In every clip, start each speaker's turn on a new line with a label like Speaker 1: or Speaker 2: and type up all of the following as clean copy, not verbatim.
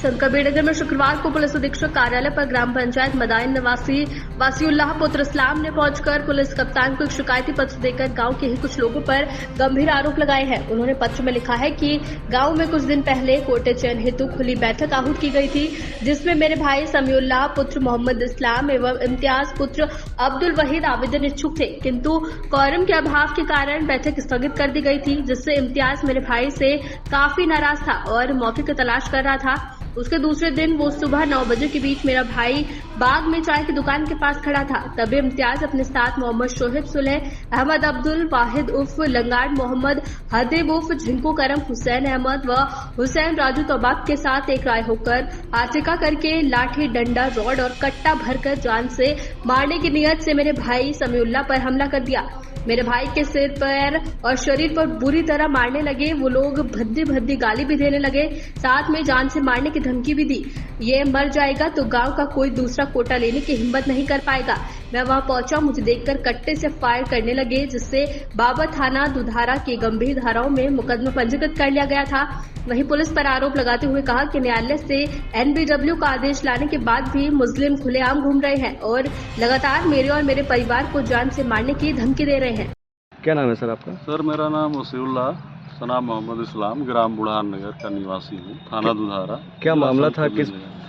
Speaker 1: कबीरनगर में शुक्रवार को पुलिस अधीक्षक कार्यालय पर ग्राम पंचायत मदाइन निवासी वसीउल्लाह पुत्र इस्लाम ने पहुंचकर पुलिस कप्तान को एक शिकायती पत्र देकर गांव के ही कुछ लोगों पर गंभीर आरोप लगाए हैं। उन्होंने पत्र में लिखा है कि गांव में कुछ दिन पहले कोटे चयन हेतु खुली बैठक आहूत की गई थी, जिसमें मेरे भाई समीउल्लाह पुत्र मोहम्मद इस्लाम एवं इम्तियाज पुत्र अब्दुल वहीद आवेदन इच्छुक थे, किंतु क्वारम के अभाव के कारण बैठक स्थगित कर दी गई थी, जिससे इम्तियाज मेरे भाई से काफी नाराज था और मौके की तलाश कर रहा था। उसके दूसरे दिन वो सुबह 9 बजे के बीच मेरा भाई बाग में चाय की दुकान के पास खड़ा था। तभी इम्तियाज अपने साथ मोहम्मद शोहेब सुलेह, अहमद अब्दुल वाहिद उर्फ लंगाड़ मोहम्मद, हदीब उर्फ झिंकू करम, हुसैन अहमद व हुसैन राजू तबाक के साथ एक राय होकर आतिका करके लाठी, डंडा, रॉड और कट्टा भरकर जान से मारने की नीयत से मेरे भाई समीउल्लाह पर हमला कर दिया। मेरे भाई के सिर, पैर और शरीर पर बुरी तरह मारने लगे। वो लोग भद्दी भद्दी गाली भी देने लगे, साथ में जान से मारने की धमकी भी दी। ये मर जाएगा तो गांव का कोई दूसरा कोटा लेने की हिम्मत नहीं कर पाएगा। मैं वहां पहुंचा, मुझे देखकर कट्टे से फायर करने लगे, जिससे बाबा थाना दुधारा की गंभीर धाराओं में मुकदमा पंजीकृत कर लिया गया था। वहीं पुलिस पर आरोप लगाते हुए कहा कि न्यायालय से NBW का आदेश लाने के बाद भी मुस्लिम खुलेआम घूम रहे हैं और लगातार मेरे और मेरे परिवार को जान से मारने की धमकी दे रहे हैं।
Speaker 2: क्या नाम है सर आपका?
Speaker 3: सर मेरा नाम वसीउल्लाह सनाम मोहम्मद इस्लाम, ग्राम बुढ़ान नगर का निवासी हूँ, थाना दुधारा।
Speaker 2: क्या मामला था?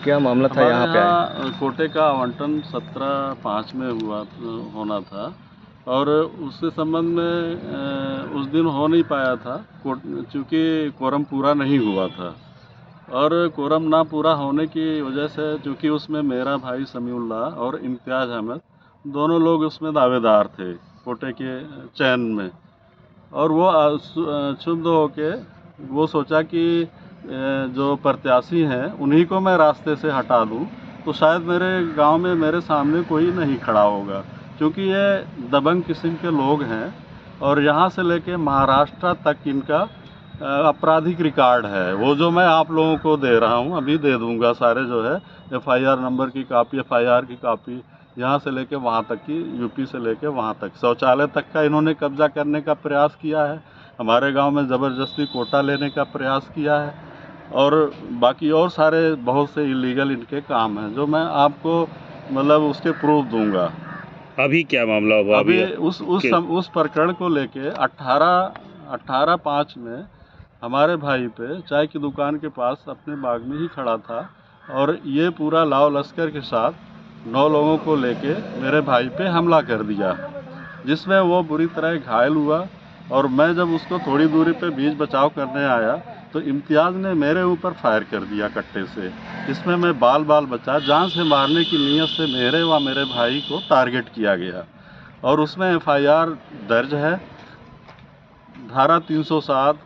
Speaker 2: क्या मामला था यहाँ पे?
Speaker 3: कोटे का आवंटन 17/5 में होना था और उसके संबंध में उस दिन हो नहीं पाया था क्योंकि कोरम पूरा नहीं हुआ था। और कोरम ना पूरा होने की वजह से चूँकि उसमें मेरा भाई समीउल्लाह और इम्तियाज अहमद दोनों लोग उसमें दावेदार थे कोटे के चयन में, और वो क्षुब्ध होके वो सोचा कि जो प्रत्याशी हैं उन्हीं को मैं रास्ते से हटा दूं तो शायद मेरे गांव में मेरे सामने कोई नहीं खड़ा होगा, क्योंकि ये दबंग किस्म के लोग हैं और यहाँ से लेके महाराष्ट्र तक इनका आपराधिक रिकॉर्ड है। वो जो मैं आप लोगों को दे रहा हूँ, अभी दे दूँगा सारे, जो है FIR नंबर की कापी, FIR की कापी, यहाँ से लेके वहाँ तक की, यूपी से लेके वहाँ तक, शौचालय तक का इन्होंने कब्जा करने का प्रयास किया है। हमारे गांव में ज़बरदस्ती कोटा लेने का प्रयास किया है और बाकी और सारे बहुत से इलीगल इनके काम हैं, जो मैं आपको मतलब उसके प्रूफ दूंगा।
Speaker 4: अभी क्या मामला हुआ?
Speaker 3: अभी उस प्रकरण को लेके 18/5 में हमारे भाई पे चाय की दुकान के पास अपने बाग में ही खड़ा था और ये पूरा लाव लश्कर के साथ 9 लोगों को लेके मेरे भाई पे हमला कर दिया, जिसमें वो बुरी तरह घायल हुआ। और मैं जब उसको थोड़ी दूरी पे बीच बचाव करने आया तो इम्तियाज़ ने मेरे ऊपर फायर कर दिया कट्टे से, जिसमें मैं बाल बचा। जान से मारने की नीयत से मेरे व मेरे भाई को टारगेट किया गया और उसमें FIR दर्ज है, धारा 307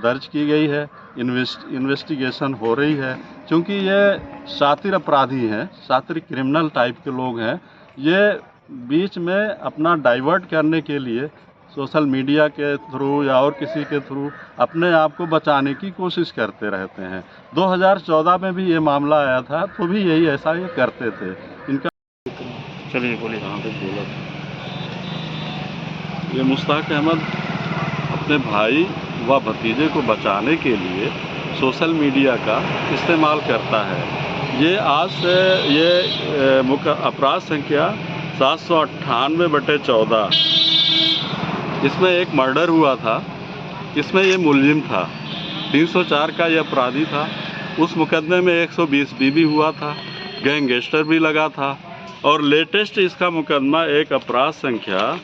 Speaker 3: दर्ज की गई है, इन्वेस्टिगेशन हो रही है। क्योंकि ये शातिर अपराधी हैं, शातिर क्रिमिनल टाइप के लोग हैं, ये बीच में अपना डाइवर्ट करने के लिए सोशल मीडिया के थ्रू या और किसी के थ्रू अपने आप को बचाने की कोशिश करते रहते हैं। 2014 में भी ये मामला आया था तो भी यही ऐसा ये करते थे। इनका
Speaker 4: चलिए बोलिए।
Speaker 3: कहाँ पे बोला था? ये मुश्ताक अहमद अपने भाई व भतीजे को बचाने के लिए सोशल मीडिया का इस्तेमाल करता है। ये आज से ये अपराध संख्या 798/14, इसमें एक मर्डर हुआ था, इसमें ये मुलजिम था। 304 का ये अपराधी था। उस मुकदमे में 120B भी हुआ था, गैंगस्टर भी लगा था और लेटेस्ट इसका मुकदमा एक अपराध संख्या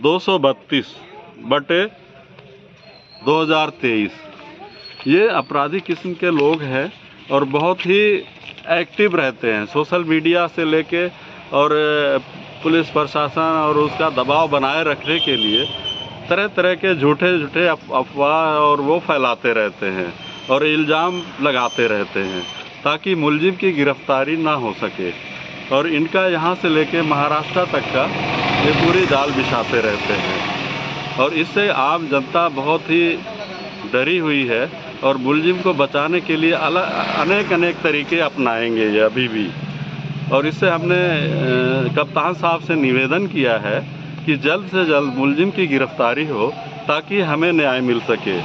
Speaker 3: 232/2023। ये अपराधी किस्म के लोग हैं और बहुत ही एक्टिव रहते हैं सोशल मीडिया से लेके, और पुलिस प्रशासन और उसका दबाव बनाए रखने के लिए तरह तरह के झूठे अफवाह और वो फैलाते रहते हैं और इल्ज़ाम लगाते रहते हैं ताकि मुलजिम की गिरफ्तारी ना हो सके। और इनका यहाँ से लेके महाराष्ट्र तक का ये पूरी जाल बिछाते रहते हैं और इससे आम जनता बहुत ही डरी हुई है और मुलजिम को बचाने के लिए अनेक तरीके अपनाएंगे ये अभी भी। और इससे हमने कप्तान साहब से निवेदन किया है कि जल्द से जल्द मुलजिम की गिरफ्तारी हो ताकि हमें न्याय मिल सके।